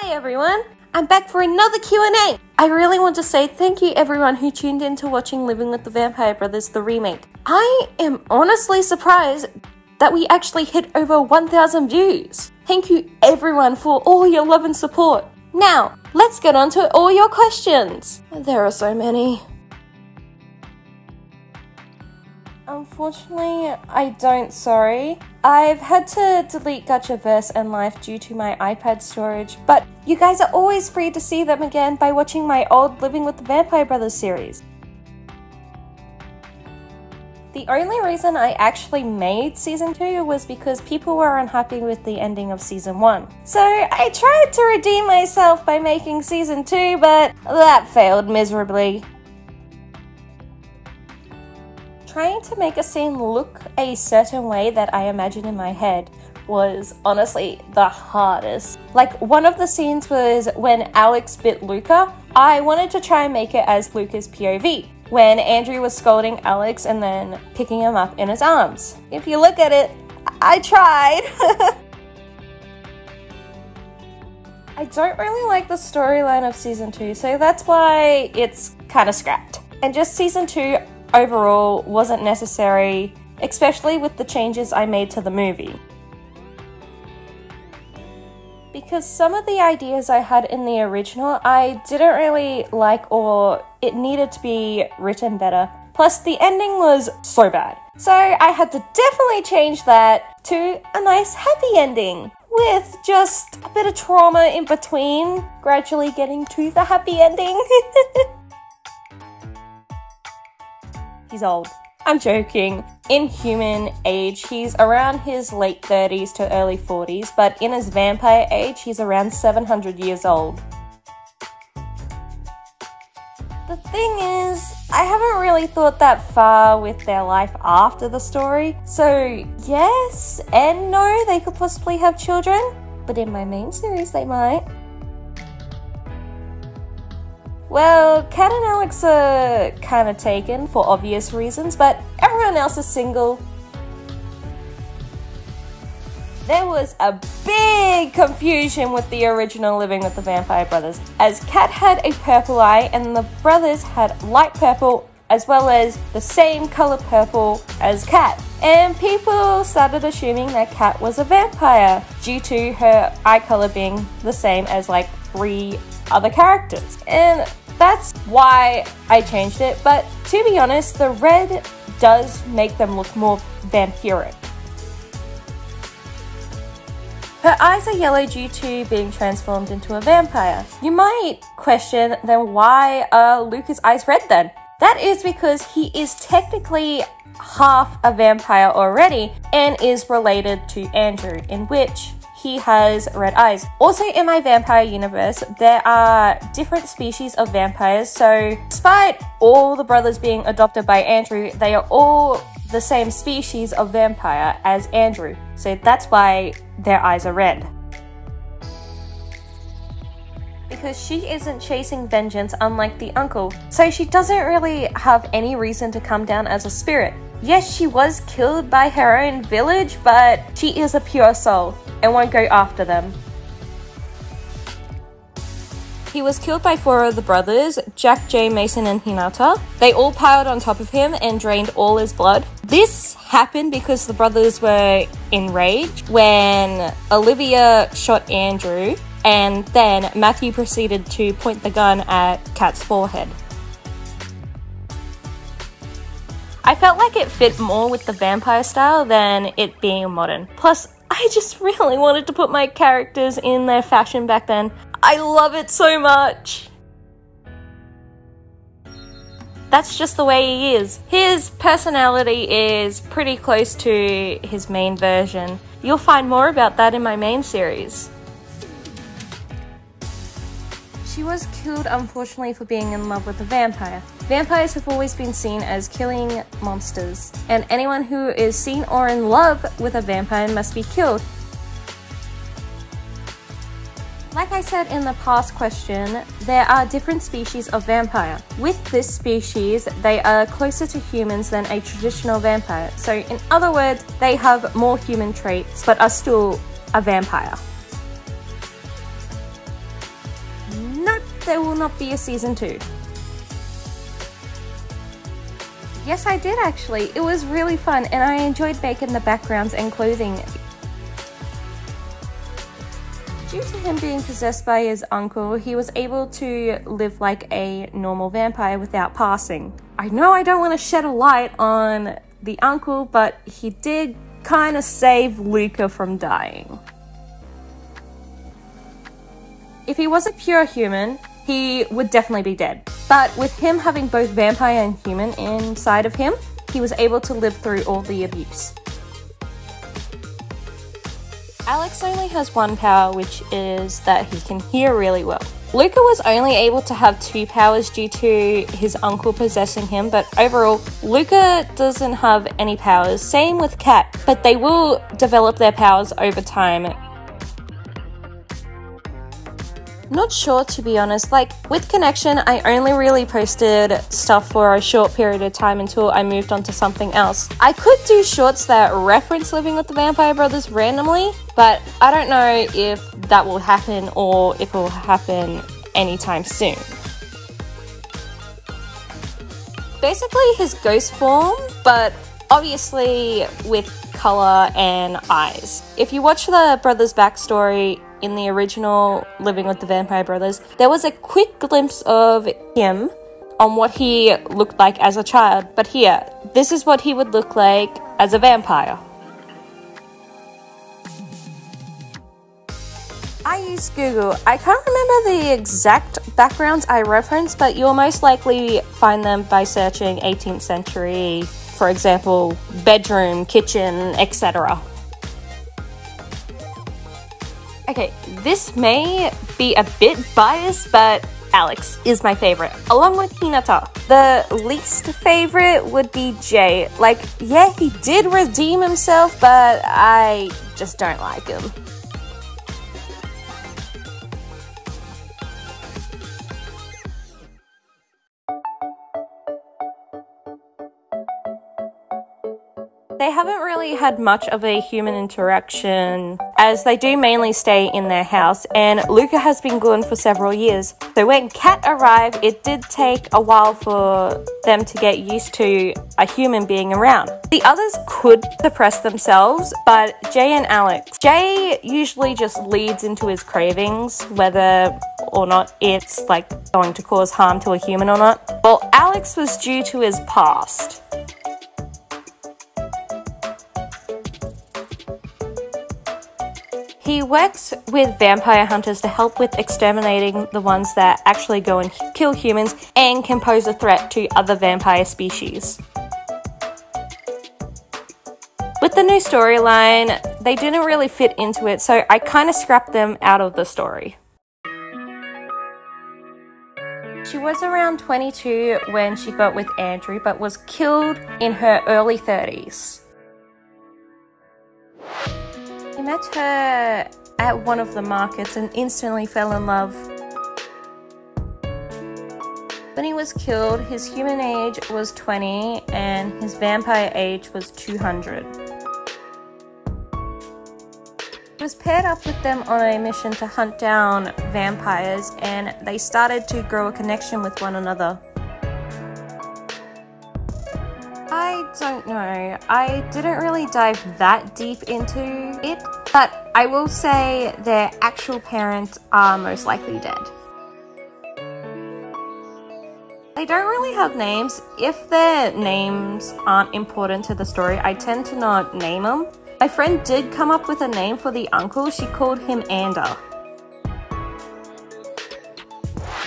Hi everyone, I'm back for another Q&A. I really want to say thank you everyone who tuned in to watching Living with the Vampire Brothers the remake. I am honestly surprised that we actually hit over 1,000 views. Thank you everyone for all your love and support. Now, let's get on to all your questions. There are so many. Unfortunately, I don't, sorry. I've had to delete Gacha and Life due to my iPad storage, but you guys are always free to see them again by watching my old Living with the Vampire Brothers series. The only reason I actually made Season 2 was because people were unhappy with the ending of Season 1. So I tried to redeem myself by making Season 2, but that failed miserably. Trying to make a scene look a certain way that I imagine in my head was honestly the hardest. Like, one of the scenes was when Alex bit Luca. I wanted to try and make it as Luca's POV, when Andrew was scolding Alex and then picking him up in his arms. If you look at it, I tried. I don't really like the storyline of Season 2, so that's why it's kind of scrapped. And just Season 2 overall wasn't necessary, especially with the changes I made to the movie. Because some of the ideas I had in the original I didn't really like, or it needed to be written better. Plus the ending was so bad. So I had to definitely change that to a nice happy ending, with just a bit of trauma in between, gradually getting to the happy ending. He's old. I'm joking. In human age, he's around his late 30s to early 40s, but in his vampire age, he's around 700 years old. The thing is, I haven't really thought that far with their life after the story, so yes and no, they could possibly have children, but in my main series they might. Well, Kat and Alex are kind of taken for obvious reasons, but everyone else is single. There was a big confusion with the original Living with the Vampire Brothers, as Kat had a purple eye and the brothers had light purple as well as the same color purple as Kat. And people started assuming that Kat was a vampire due to her eye color being the same as like 3 other characters. And that's why I changed it, but to be honest, the red does make them look more vampiric. Her eyes are yellow due to being transformed into a vampire. You might question, then why are Luca's eyes red then? That is because he is technically half a vampire already and is related to Andrew, in which he has red eyes. Also in my vampire universe, there are different species of vampires, so despite all the brothers being adopted by Andrew, they are all the same species of vampire as Andrew. So that's why their eyes are red. Because she isn't chasing vengeance unlike the uncle, so she doesn't really have any reason to come down as a spirit. Yes, she was killed by her own village, but she is a pure soul and won't go after them. He was killed by 4 of the brothers, Jack, Jay, Mason, and Hinata. They all piled on top of him and drained all his blood. This happened because the brothers were enraged when Olivia shot Andrew, and then Matthew proceeded to point the gun at Kat's forehead. I felt like it fit more with the vampire style than it being modern. Plus, I just really wanted to put my characters in their fashion back then. I love it so much! That's just the way he is. His personality is pretty close to his main version. You'll find more about that in my main series. She was killed, unfortunately, for being in love with a vampire. Vampires have always been seen as killing monsters, and anyone who is seen or in love with a vampire must be killed. Like I said in the past question, there are different species of vampire. With this species, they are closer to humans than a traditional vampire. So in other words, they have more human traits, but are still a vampire. Nope, there will not be a season 2. Yes, I did actually. It was really fun and I enjoyed making the backgrounds and clothing. Due to him being possessed by his uncle, he was able to live like a normal vampire without passing. I know I don't want to shed a light on the uncle, but he did kind of save Luca from dying. If he was a pure human, he would definitely be dead. But with him having both vampire and human inside of him, he was able to live through all the abuse. Alex only has one power, which is that he can hear really well. Luca was only able to have 2 powers due to his uncle possessing him, but overall, Luca doesn't have any powers. Same with Kat, but they will develop their powers over time. Not sure, to be honest. Like, with Connection, I only really posted stuff for a short period of time until I moved on to something else. I could do shorts that reference Living with the Vampire Brothers randomly, but I don't know if that will happen or if it will happen anytime soon. Basically his ghost form, but obviously with color and eyes. If you watch the brothers' backstory in the original Living with the Vampire Brothers, there was a quick glimpse of him on what he looked like as a child, but here, this is what he would look like as a vampire. I used Google. I can't remember the exact backgrounds I referenced, but you'll most likely find them by searching 18th century, for example, bedroom, kitchen, etc. Okay, this may be a bit biased, but Alex is my favorite, along with Hinata. The least favorite would be Jay. Like, yeah, he did redeem himself, but I just don't like him. They haven't really had much of a human interaction, as they do mainly stay in their house, and Luca has been gone for several years. So when Kat arrived, it did take a while for them to get used to a human being around. The others could suppress themselves, but Jay and Alex. Jay usually just leads into his cravings, whether or not it's like going to cause harm to a human or not. Well, Alex was due to his past. He works with vampire hunters to help with exterminating the ones that actually go and kill humans and can pose a threat to other vampire species. With the new storyline, they didn't really fit into it, so I kind of scrapped them out of the story. She was around 22 when she got with Andrew, but was killed in her early 30s. He met her at one of the markets and instantly fell in love. When he was killed, his human age was 20 and his vampire age was 200. He was paired up with them on a mission to hunt down vampires, and they started to grow a connection with one another. I don't know, I didn't really dive that deep into it, but I will say their actual parents are most likely dead. They don't really have names. If their names aren't important to the story, I tend to not name them. My friend did come up with a name for the uncle. She called him Ander.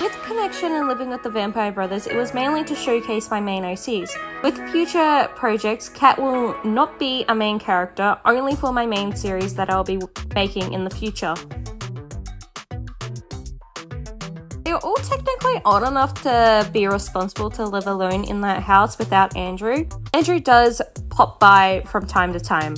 With Connection and Living with the Vampire Brothers, it was mainly to showcase my main OCs. With future projects, Kat will not be a main character, only for my main series that I'll be making in the future. They're all technically old enough to be responsible to live alone in that house without Andrew. Andrew does pop by from time to time.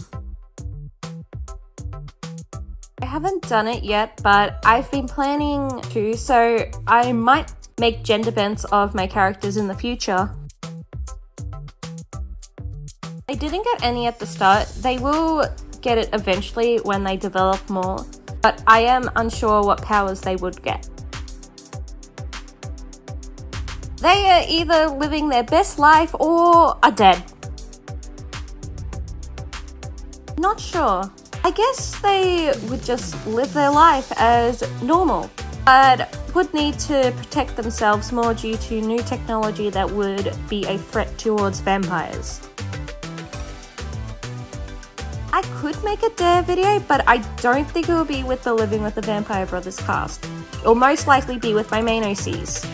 I haven't done it yet, but I've been planning to, so I might make gender bends of my characters in the future. They didn't get any at the start. They will get it eventually when they develop more, but I am unsure what powers they would get. They are either living their best life or are dead. Not sure. I guess they would just live their life as normal, but would need to protect themselves more due to new technology that would be a threat towards vampires. I could make a Dare video, but I don't think it will be with the Living with the Vampire Brothers cast. It'll most likely be with my main OCs.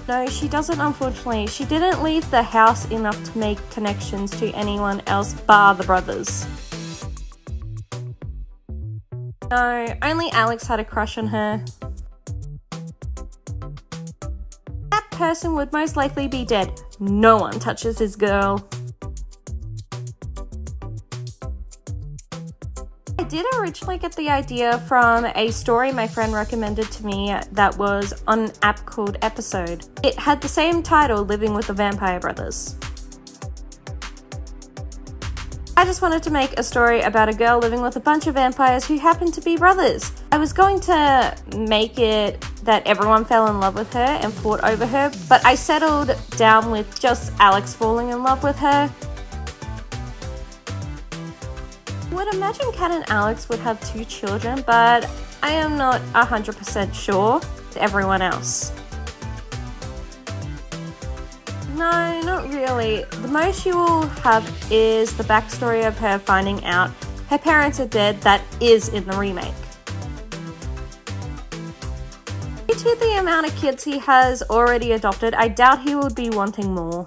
No, she doesn't, unfortunately. She didn't leave the house enough to make connections to anyone else bar the brothers. No, only Alex had a crush on her. That person would most likely be dead. No one touches his girl. I did originally get the idea from a story my friend recommended to me that was on an app called Episode. It had the same title, Living with the Vampire Brothers. I just wanted to make a story about a girl living with a bunch of vampires who happened to be brothers. I was going to make it that everyone fell in love with her and fought over her, but I settled down with just Alex falling in love with her. I would imagine Kat and Alex would have 2 children, but I am not 100% sure to everyone else. No, not really. The most you will have is the backstory of her finding out her parents are dead that is in the remake. Due to the amount of kids he has already adopted, I doubt he would be wanting more.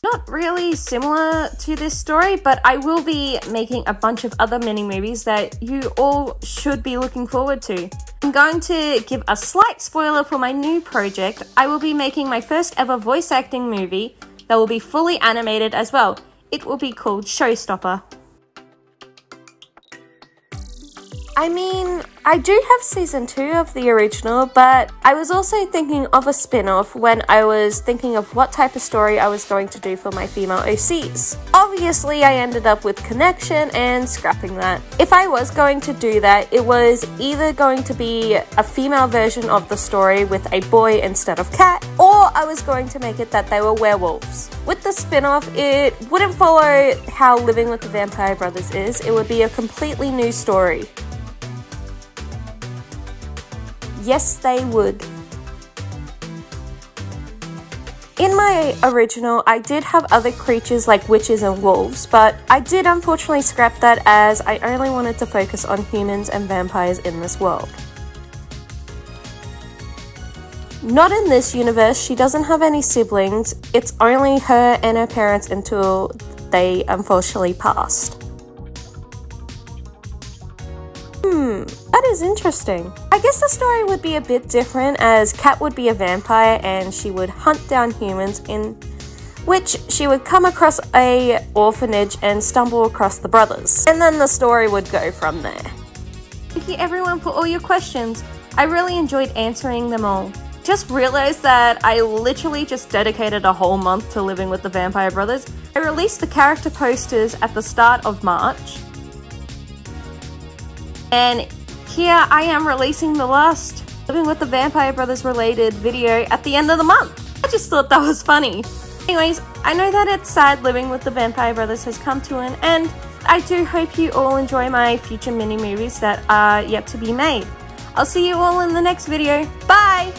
Not really similar to this story, but I will be making a bunch of other mini-movies that you all should be looking forward to. I'm going to give a slight spoiler for my new project. I will be making my first ever voice acting movie that will be fully animated as well. It will be called Showstopper. I mean, I do have season 2 of the original, but I was also thinking of a spin-off when I was thinking of what type of story I was going to do for my female OCs. Obviously, I ended up with Connection and scrapping that. If I was going to do that, it was either going to be a female version of the story with a boy instead of Cat, or I was going to make it that they were werewolves. With the spin-off, it wouldn't follow how Living with the Vampire Brothers is. It would be a completely new story. Yes, they would. In my original, I did have other creatures like witches and wolves, but I did unfortunately scrap that as I only wanted to focus on humans and vampires in this world. Not in this universe, she doesn't have any siblings. It's only her and her parents until they unfortunately passed. That is interesting. I guess the story would be a bit different as Kat would be a vampire and she would hunt down humans, in which she would come across a orphanage and stumble across the brothers. And then the story would go from there. Thank you everyone for all your questions. I really enjoyed answering them all. Just realized that I literally just dedicated a whole month to Living with the Vampire Brothers. I released the character posters at the start of March. And here I am releasing the last Living with the Vampire Brothers related video at the end of the month. I just thought that was funny. Anyways, I know that it's sad Living with the Vampire Brothers has come to an end. I do hope you all enjoy my future mini movies that are yet to be made. I'll see you all in the next video. Bye!